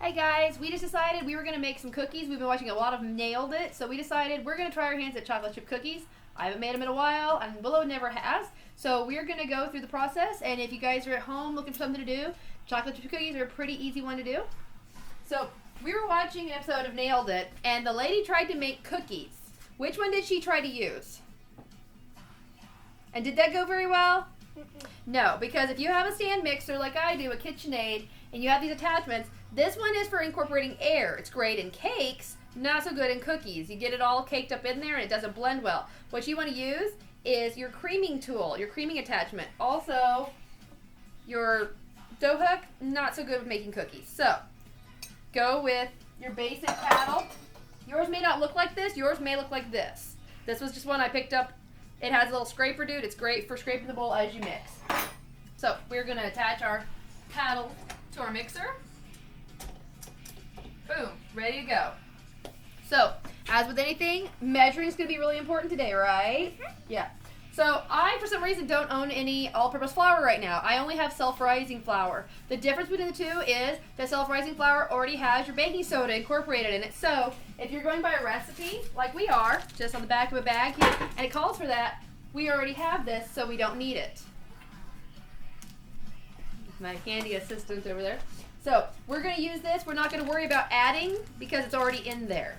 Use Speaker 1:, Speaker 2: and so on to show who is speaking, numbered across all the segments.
Speaker 1: Hey guys, we just decided we were going to make some cookies. We've been watching a lot of Nailed It, so we decided we're going to try our hands at chocolate chip cookies. I haven't made them in a while, and Willow never has, so we're going to go through the process, and if you guys are at home looking for something to do, chocolate chip cookies are a pretty easy one to do. So, we were watching an episode of Nailed It, and the lady tried to make cookies. Which one did she try to use? And did that go very well? No, because if you have a stand mixer like I do, a KitchenAid, and you have these attachments, this one is for incorporating air. It's great in cakes, not so good in cookies. You get it all caked up in there and it doesn't blend well. What you want to use is your creaming tool, your creaming attachment. Also, your dough hook, not so good with making cookies. So, go with your basic paddle. Yours may not look like this. Yours may look like this. This was just one I picked up. It has a little scraper, dude. It's great for scraping the bowl as you mix. So, we're going to attach our paddle to our mixer. Boom, ready to go. So, as with anything, measuring is going to be really important today, right? Yeah. So, I, for some reason, don't own any all-purpose flour right now. I only have self-rising flour. The difference between the two is that self-rising flour already has your baking soda incorporated in it. So, if you're going by a recipe, like we are, just on the back of a bag here, and it calls for that, we already have this, so we don't need it. My handy assistant over there. So, we're going to use this. We're not going to worry about adding because it's already in there.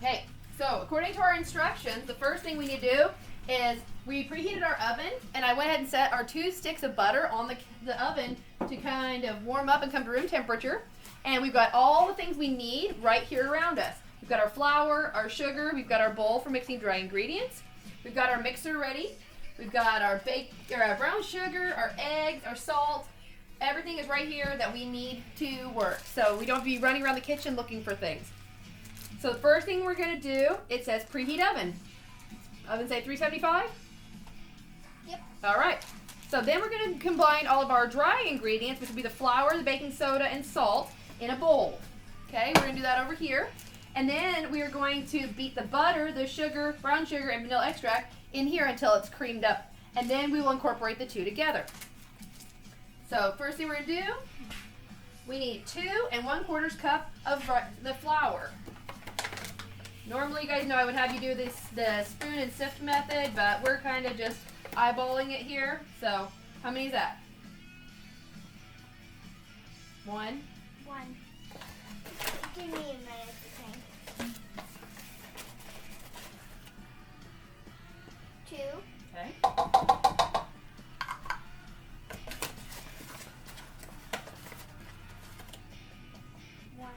Speaker 1: Okay, so according to our instructions, the first thing we need to do is we preheated our oven, and I went ahead and set our 2 sticks of butter on the oven to kind of warm up and come to room temperature. And we've got all the things we need right here around us. We've got our flour, our sugar, we've got our bowl for mixing dry ingredients. We've got our mixer ready. We've got our brown sugar, our eggs, our salt. Everything is right here that we need to work. So we don't have to be running around the kitchen looking for things. So the first thing we're going to do, it says preheat oven. Oven say 375?
Speaker 2: Yep.
Speaker 1: All right. So then we're going to combine all of our dry ingredients, which will be the flour, the baking soda, and salt, in a bowl. Okay, we're going to do that over here. And then we are going to beat the butter, the sugar, brown sugar, and vanilla extract in here until it's creamed up. And then we will incorporate the two together. So first thing we're going to do, we need 2 1/4 cup of the flour. Normally, you guys know I would have you do the spoon and sift method, but we're kind of just eyeballing it here. So how many is that? 1.
Speaker 2: 1. Give me a minute to think. 2.
Speaker 1: Okay. 1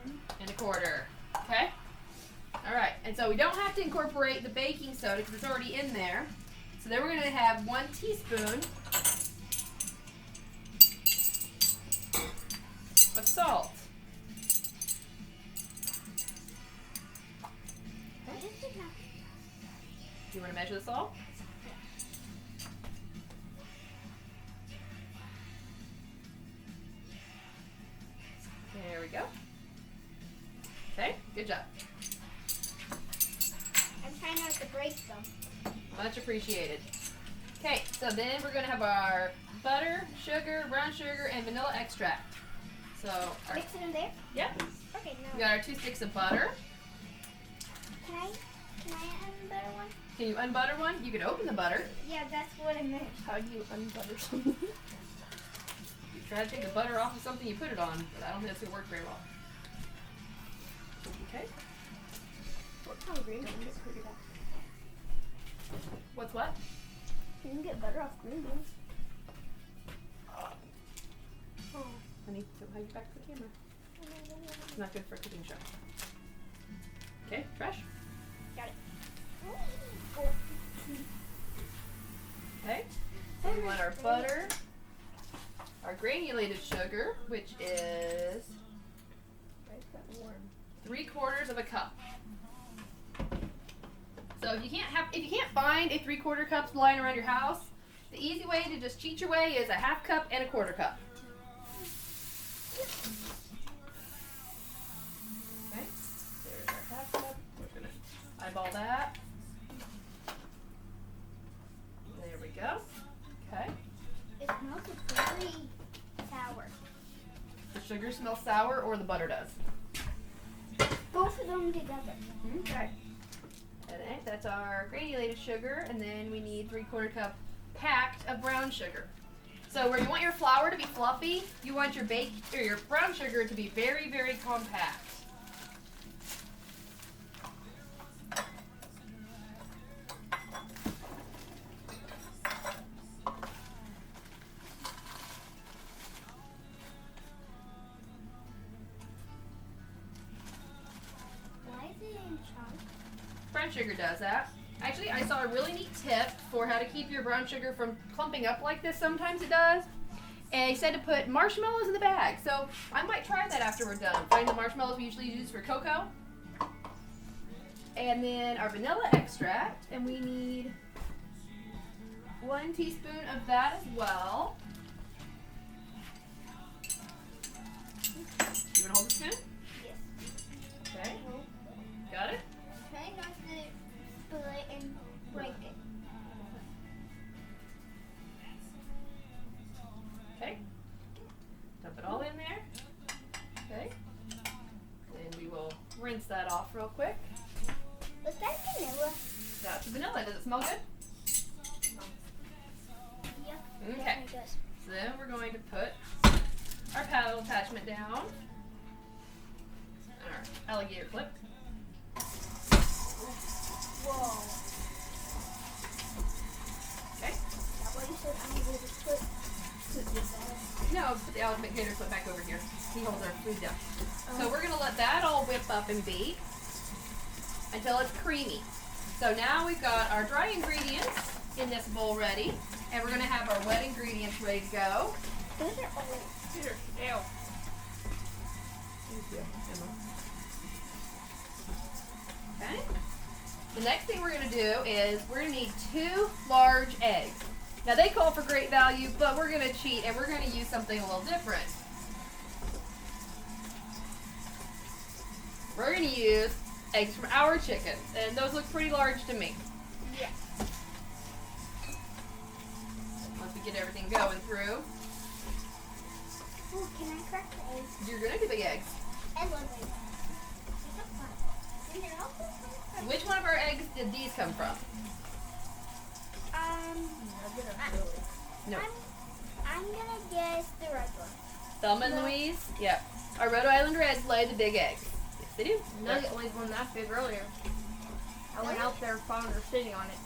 Speaker 1: 1/4. Okay? Alright, and so we don't have to incorporate the baking soda because it's already in there. So then we're going to have 1 teaspoon of salt. Okay. Do you want to measure the salt? There we go. Okay, good job.
Speaker 2: I'm trying not to break them.
Speaker 1: Much appreciated. Okay, so then we're going to have our butter, sugar, brown sugar, and vanilla extract. So,
Speaker 2: Mix it in there?
Speaker 1: Yep.
Speaker 2: Okay,
Speaker 1: We
Speaker 2: no.
Speaker 1: got our 2 sticks of butter.
Speaker 2: Can I unbutter one?
Speaker 1: Can you unbutter one? You can open the butter.
Speaker 2: Yeah, that's what I meant.
Speaker 1: How do you unbutter something? You try to take the butter off of something you put it on, but I don't think that's going to work very well. Okay.
Speaker 2: What kind of green beans?
Speaker 1: What's what?
Speaker 2: You can get butter off green beans. Oh.
Speaker 1: Honey, don't hide your back to the camera. It's not good for a cooking show. Okay, trash.
Speaker 2: Got it.
Speaker 1: Okay. So we want our butter, our granulated sugar, which is 3/4 cup. So if you can't find a 3/4 cup lying around your house, the easy way to just cheat your way is a 1/2 cup and a 1/4 cup. Okay, there's our 1/2 cup. We're gonna eyeball that. There we go. Okay.
Speaker 2: It smells very sour.
Speaker 1: sugar smells sour or the butter does?
Speaker 2: Both of them together.
Speaker 1: Okay. And then that's our granulated sugar, and then we need 3/4 cup packed of brown sugar. So where you want your flour to be fluffy, you want your your brown sugar to be very, very compact.
Speaker 2: Why is it in chunks?
Speaker 1: Brown sugar does that. Actually, I saw a really neat tip for how to keep your brown sugar from clumping up like this. Sometimes it does. And he said to put marshmallows in the bag. So I might try that after we're done. Find the marshmallows we usually use for cocoa. And then our vanilla extract. And we need 1 teaspoon of that as well. You want to hold the spoon?
Speaker 2: Yes.
Speaker 1: Okay. Got it?
Speaker 2: Try not to spill it and break it.
Speaker 1: Okay. Dump it all in there. Okay. Then we will rinse that off real quick.
Speaker 2: Was that vanilla?
Speaker 1: That's vanilla. Does it smell good?
Speaker 2: Yep.
Speaker 1: Okay.
Speaker 2: Definitely does.
Speaker 1: So then we're going to put our paddle attachment down. Our alligator clip.
Speaker 2: Whoa.
Speaker 1: Okay.
Speaker 2: Is that what you said? I'm going to put
Speaker 1: No, put the alligator clip back over here. He holds our food down. So we're going to let that all whip up and beat until it's creamy. So now we've got our dry ingredients in this bowl ready, and we're going to have our wet ingredients ready to go.
Speaker 2: Those are all.
Speaker 1: Here, ew. Thank you, Emma. Okay. The next thing we're going to do is we're going to need 2 large eggs. Now they call for great value, but we're going to cheat and we're going to use something a little different. We're going to use eggs from our chicken, and those look pretty large to me.
Speaker 2: Yeah.
Speaker 1: Once we get everything going through,
Speaker 2: Ooh, can I crack the eggs?
Speaker 1: you're going to do big eggs.
Speaker 2: And one egg. And they're also fun.
Speaker 1: Which one of our eggs did these come from? No.
Speaker 2: I'm gonna guess the red one.
Speaker 1: Thelma and
Speaker 2: No.
Speaker 1: Louise? Yep. Our Rhode Island Reds lay the big eggs. Yes, they do.
Speaker 3: Nugget laid one that big earlier. I went out there and found her sitting on it.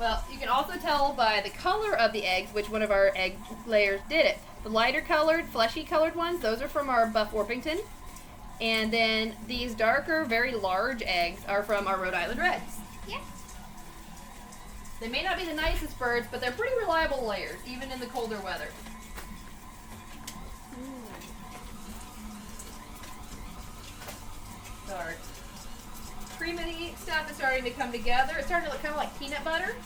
Speaker 1: Well, you can also tell by the color of the eggs which one of our egg layers did it. The lighter colored, fleshy colored ones, those are from our Buff Orpington. And then these darker, very large eggs are from our Rhode Island Reds.
Speaker 2: Yeah.
Speaker 1: They may not be the nicest birds, but they're pretty reliable layers, even in the colder weather. So our creamy stuff is starting to come together. It's starting to look kind of like peanut butter.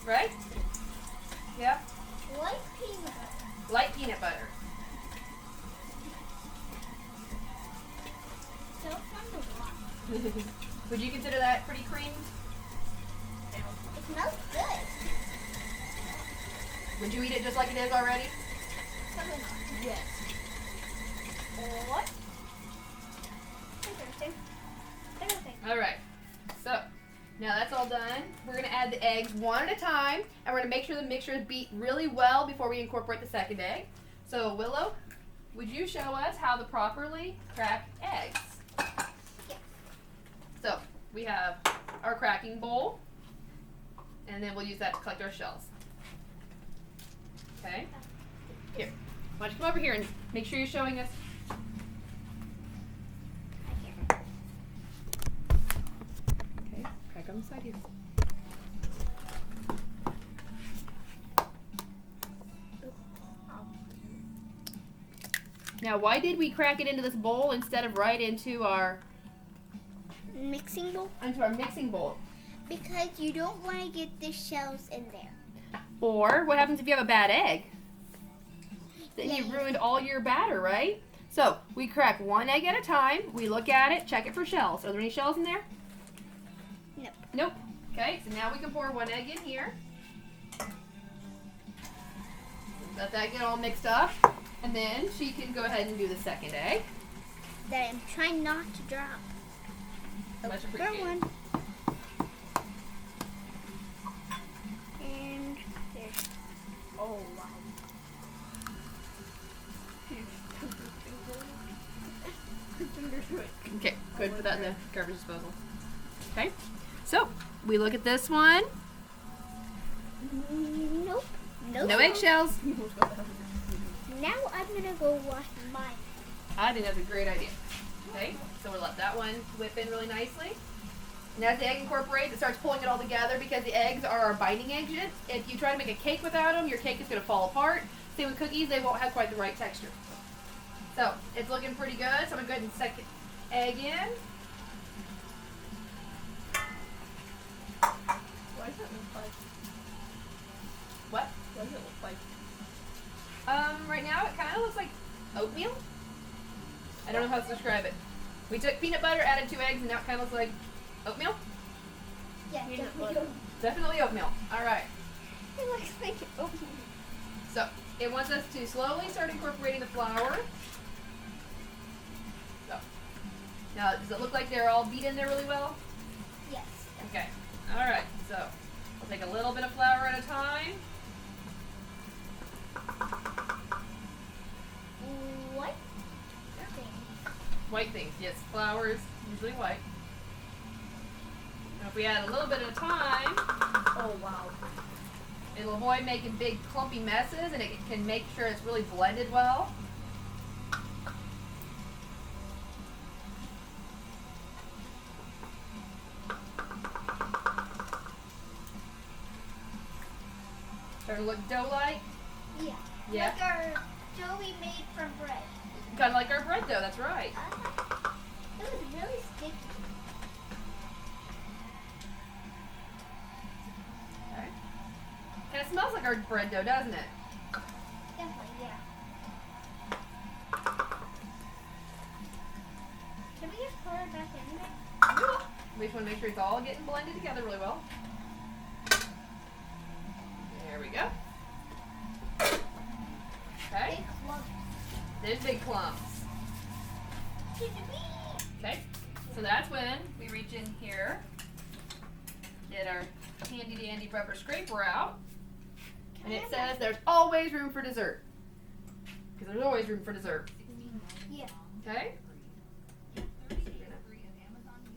Speaker 1: Right? Yep.
Speaker 2: Like peanut butter.
Speaker 1: Light peanut butter.
Speaker 2: So fun to watch.
Speaker 1: Would you consider that pretty creamy?
Speaker 2: It smells good.
Speaker 1: Would you eat it just like it is already?
Speaker 2: Probably not.
Speaker 3: Yes.
Speaker 2: What? Interesting. Interesting.
Speaker 1: Alright. So, now that's all done. We're going to add the eggs one at a time, and we're going to make sure the mixture is beat really well before we incorporate the second egg. So, Willow, would you show us how to properly crack eggs?
Speaker 2: Yeah.
Speaker 1: So, we have our cracking bowl, and then we'll use that to collect our shells. Okay? Here. Why don't you come over here and make sure you're showing us. Okay, crack on the side here. Now, why did we crack it into this bowl instead of right into our
Speaker 2: Mixing bowl?
Speaker 1: mixing bowl?
Speaker 2: Because you don't want to get the shells in there.
Speaker 1: Or what happens if you have a bad egg? Then
Speaker 2: Yeah.
Speaker 1: you ruined all your batter, right? So we crack one egg at a time. We look at it, check it for shells. Are there any shells in there?
Speaker 2: Nope.
Speaker 1: Nope. Okay, so now we can pour one egg in here. Let that get all mixed up. And then she can go ahead and do the second egg.
Speaker 2: That I'm trying not to drop.
Speaker 1: Much
Speaker 2: Third
Speaker 1: appreciated.
Speaker 2: one. And there's.
Speaker 3: Oh wow.
Speaker 1: Okay, good. Put that in the garbage disposal. Okay, so we look at this one.
Speaker 2: Nope.
Speaker 1: No eggshells.
Speaker 2: Now I'm gonna go wash mine.
Speaker 1: I think that's a great idea. Okay, so we'll let that one whip in really nicely. And as the egg incorporates, it starts pulling it all together because the eggs are our binding agent. If you try to make a cake without them, your cake is going to fall apart. Same with cookies, they won't have quite the right texture. So, it's looking pretty good. So I'm going to go ahead and second egg in.
Speaker 3: What does it look like?
Speaker 1: What?
Speaker 3: What does it look like?
Speaker 1: Right now it kind of looks like oatmeal. I don't know how to describe it. We took peanut butter, added 2 eggs, and now it kind of looks like oatmeal.
Speaker 2: Yeah,
Speaker 3: Peanut
Speaker 2: definitely.
Speaker 3: butter.
Speaker 1: Definitely oatmeal. All right.
Speaker 2: It looks like oatmeal.
Speaker 1: So it wants us to slowly start incorporating the flour. So now, does it look like they're all beat in there really well?
Speaker 2: Yes.
Speaker 1: Okay. All right. So we'll take a little bit of flour at a time.
Speaker 2: What?
Speaker 1: White things. Yes, flour is usually white. Now if we add a little bit at a time,
Speaker 3: Oh wow.
Speaker 1: it'll avoid making big clumpy messes, and it can make sure it's really blended well. Starting to look dough-like.
Speaker 2: Yeah.
Speaker 1: Yeah.
Speaker 2: Like our dough we made from bread.
Speaker 1: Kind of like our bread dough, that's right.
Speaker 2: It was really sticky.
Speaker 1: Okay. And it smells like our bread dough, doesn't it?
Speaker 2: Definitely, yeah. Can we just pour it back in there?
Speaker 1: We will. We just want to make sure it's all getting blended together really well. There we go. Okay.
Speaker 2: Big lump.
Speaker 1: There's big clumps. Okay. So that's when we reach in here, get our handy dandy rubber scraper out, and it says there's always room for dessert. Because there's always room for dessert.
Speaker 2: Yeah.
Speaker 1: Okay?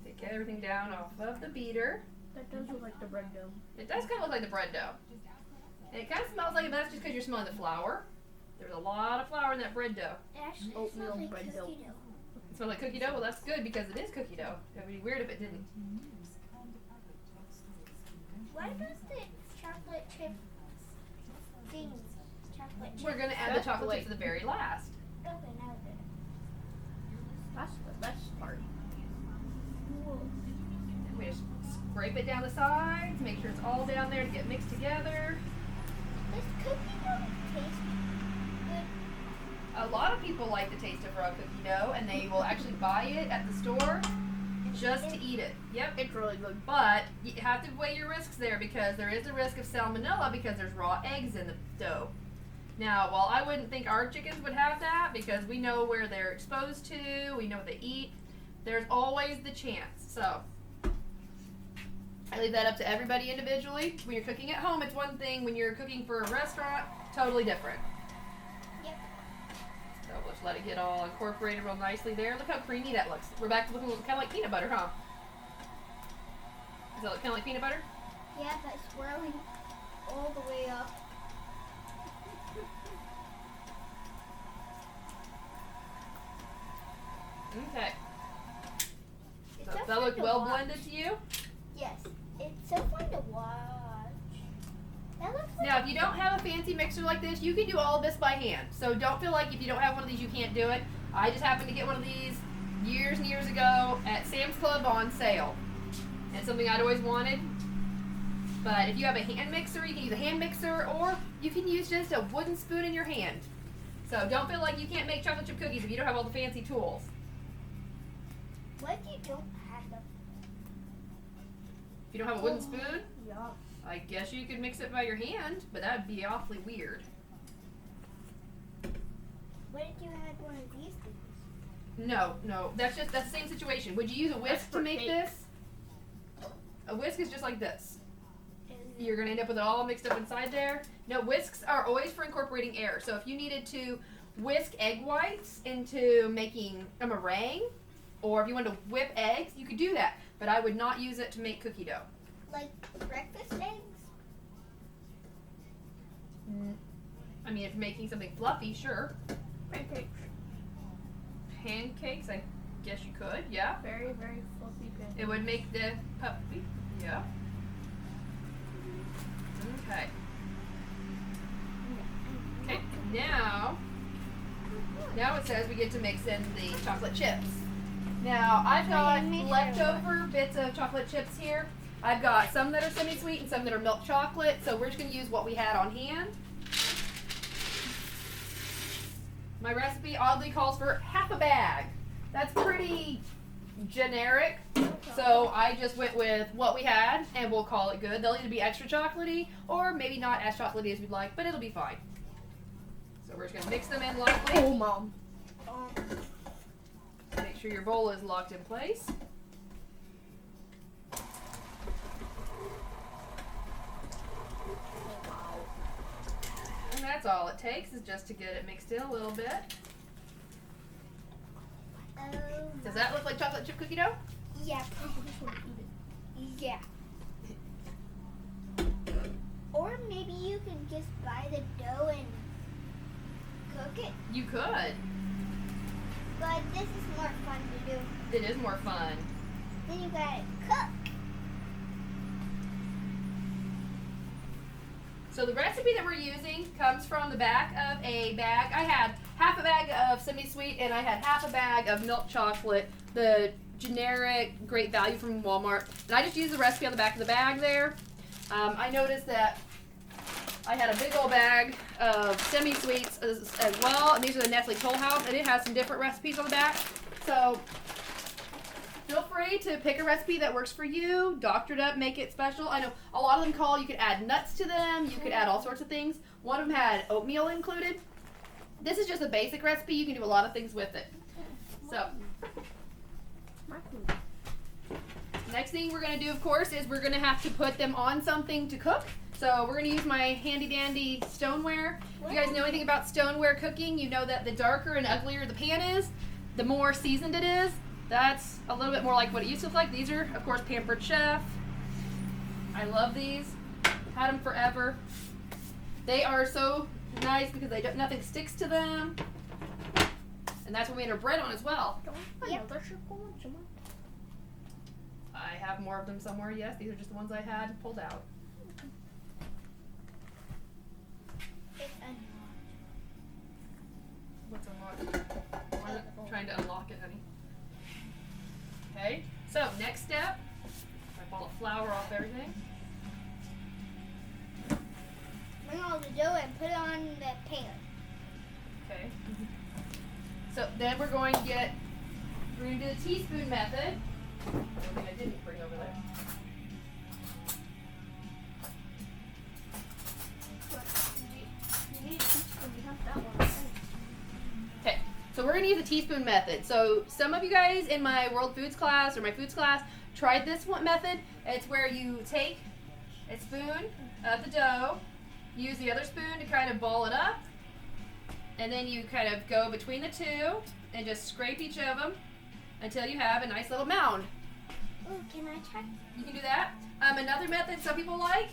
Speaker 1: Take everything down off of the beater.
Speaker 3: That does look like the bread dough.
Speaker 1: It does kind of look like the bread dough. And it kind of smells like it, but that's just because you're smelling the flour. There's a lot of flour in that bread dough.
Speaker 2: It actually
Speaker 3: Oatmeal
Speaker 2: smells like
Speaker 3: bread
Speaker 2: cookie
Speaker 3: dough.
Speaker 2: dough.
Speaker 1: It smells like cookie dough? Well, that's good because it is cookie dough. It would be weird if it didn't.
Speaker 2: Why does the chocolate chip things? Chocolate chip.
Speaker 1: We're going to add the chocolate chips to the very last.
Speaker 2: Okay, now good.
Speaker 3: That's the best part.
Speaker 1: And we just scrape it down the sides, make sure it's all down there to get mixed together.
Speaker 2: Does cookie dough taste good?
Speaker 1: A lot of people like the taste of raw cookie dough, and they will actually buy it at the store just to eat it. Yep.
Speaker 3: It's really good.
Speaker 1: But you have to weigh your risks there because there is a risk of salmonella because there's raw eggs in the dough. Now, while I wouldn't think our chickens would have that because we know where they're exposed to, we know what they eat, there's always the chance. So, I leave that up to everybody individually. When you're cooking at home, it's one thing. When you're cooking for a restaurant, totally different.
Speaker 2: Yep.
Speaker 1: So let's let it get all incorporated real nicely there. Look how creamy that looks. We're back to looking kind of like peanut butter, huh? Does that look kind of like peanut butter?
Speaker 2: Yeah, but it's swirling all the way up.
Speaker 1: Okay.
Speaker 2: It's
Speaker 1: So
Speaker 2: so
Speaker 1: does that
Speaker 2: fun
Speaker 1: look
Speaker 2: to
Speaker 1: well
Speaker 2: watch.
Speaker 1: blended to you?
Speaker 2: Yes, it's so fun to watch. That looks like
Speaker 1: Now, if you don't have a fancy mixer like this, you can do all of this by hand. So don't feel like if you don't have one of these, you can't do it. I just happened to get one of these years and years ago at Sam's Club on sale. And it's something I'd always wanted. But if you have a hand mixer, you can use a hand mixer, or you can use just a wooden spoon in your hand. So don't feel like you can't make chocolate chip cookies if you don't have all the fancy tools.
Speaker 2: what if you don't have them?
Speaker 1: If you don't have a wooden spoon,
Speaker 3: Yeah.
Speaker 1: I guess you could mix it by your hand, but that'd be awfully weird.
Speaker 2: you had one of these things.
Speaker 1: No, that's the same situation. Would you use a whisk to make this? A whisk is just like this. You're gonna end up with it all mixed up inside there. No, whisks are always for incorporating air. So if you needed to whisk egg whites into making a meringue, or if you wanted to whip eggs, you could do that. But I would not use it to make cookie dough.
Speaker 2: Like breakfast eggs?
Speaker 1: I mean, if you're making something fluffy, sure.
Speaker 3: Pancakes.
Speaker 1: Pancakes, I guess you could, yeah.
Speaker 3: Very, very fluffy pancakes.
Speaker 1: It would make the puffy, yeah. Okay. Okay, now it says we get to mix in the chocolate chips. Now, I've got leftover bits of chocolate chips here. I've got some that are semi-sweet and some that are milk chocolate, so we're just going to use what we had on hand. My recipe oddly calls for half a bag. That's pretty generic, so I just went with what we had, and we'll call it good. They'll either be extra chocolatey, or maybe not as chocolatey as we'd like, but it'll be fine. So we're just going to mix them in lightly.
Speaker 3: Oh, Mom.
Speaker 1: Make sure your bowl is locked in place. And that's all it takes, is just to get it mixed in a little bit. Does that look like chocolate chip cookie dough?
Speaker 2: Yeah. Yeah. Or maybe you can just buy the dough and cook it.
Speaker 1: You could.
Speaker 2: But this is more fun to do.
Speaker 1: It is more fun.
Speaker 2: Then you gotta cook.
Speaker 1: So the recipe that we're using comes from the back of a bag. I had half a bag of semi-sweet and I had half a bag of milk chocolate, the generic great value from Walmart. And I just used the recipe on the back of the bag there. I noticed that I had a big old bag of semi-sweets as well, and these are the Nestle Toll House, and it has some different recipes on the back. So feel free to pick a recipe that works for you, doctor it up, make it special. I know a lot of them call, you could add nuts to them, you could add all sorts of things. One of them had oatmeal included. This is just a basic recipe, you can do a lot of things with it. So, next thing we're going to do, of course, is we're going to have to put them on something to cook. So we're going to use my handy dandy stoneware. If you guys know anything about stoneware cooking, you know that the darker and uglier the pan is, the more seasoned it is. That's a little bit more like what it used to look like. These are, of course, Pampered Chef. I love these. Had them forever. They are so nice because nothing sticks to them. And that's what we made our bread on as well.
Speaker 2: Yep.
Speaker 1: I have more of them somewhere, yes. These are just the ones I had pulled out. What's unlocked? I'm trying to unlock it, honey. Okay, so next step, wipe all the flour off everything.
Speaker 2: Bring all the dough and put it on the pan.
Speaker 1: Okay. So then we're going to do the teaspoon method. One thing I didn't bring over there. Okay, so we're going to use a teaspoon method. So some of you guys in my world foods class or my foods class tried this one method. It's where you take a spoon of the dough, use the other spoon to kind of ball it up, and then you kind of go between the two and just scrape each of them until you have a nice little mound.
Speaker 2: Ooh, can I try?
Speaker 1: You can do that. Another method some people like.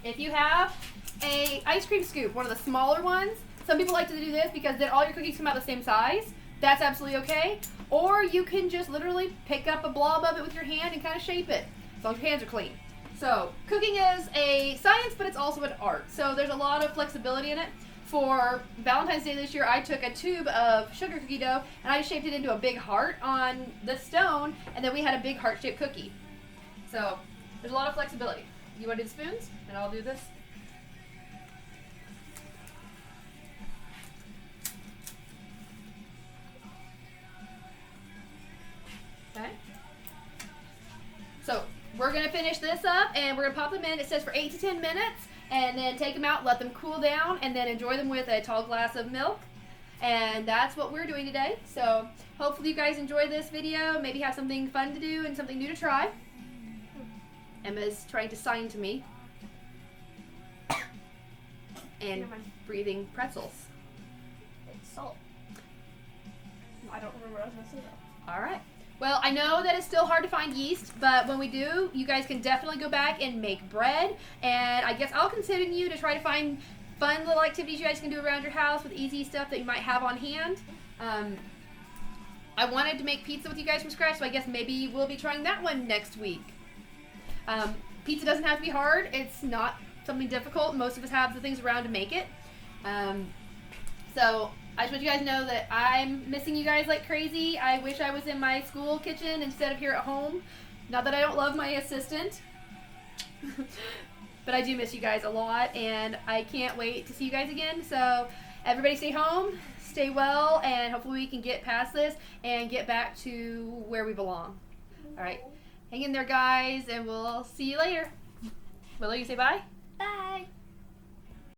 Speaker 1: If you have a ice cream scoop, one of the smaller ones, some people like to do this because then all your cookies come out the same size. That's absolutely okay. Or you can just literally pick up a blob of it with your hand and kind of shape it, as long as your hands are clean. So cooking is a science, but it's also an art. So there's a lot of flexibility in it. For Valentine's Day this year, I took a tube of sugar cookie dough and I shaped it into a big heart on the stone, and then we had a big heart-shaped cookie. So there's a lot of flexibility. You want to do the spoons? And I'll do this. Okay. So we're going to finish this up and we're going to pop them in. It says for 8 to 10 minutes and then take them out, let them cool down, and then enjoy them with a tall glass of milk. And that's what we're doing today. So hopefully you guys enjoy this video. Maybe have something fun to do and something new to try. Emma's trying to sign to me. And breathing pretzels.
Speaker 3: It's salt. I don't remember what I was going to say though.
Speaker 1: All right. Well, I know that it's still hard to find yeast, but when we do, you guys can definitely go back and make bread. And I guess I'll consider you to try to find fun little activities you guys can do around your house with easy stuff that you might have on hand. I wanted to make pizza with you guys from scratch, so I guess maybe we'll be trying that one next week. Pizza doesn't have to be hard. It's not something difficult. Most of us have the things around to make it. So I just want you guys to know that I'm missing you guys like crazy. I wish I was in my school kitchen instead of here at home. Not that I don't love my assistant, but I do miss you guys a lot, and I can't wait to see you guys again. So everybody stay home, stay well, and hopefully we can get past this and get back to where we belong. All right. Hang in there, guys, and we'll see you later. Willow, you say bye?
Speaker 2: Bye.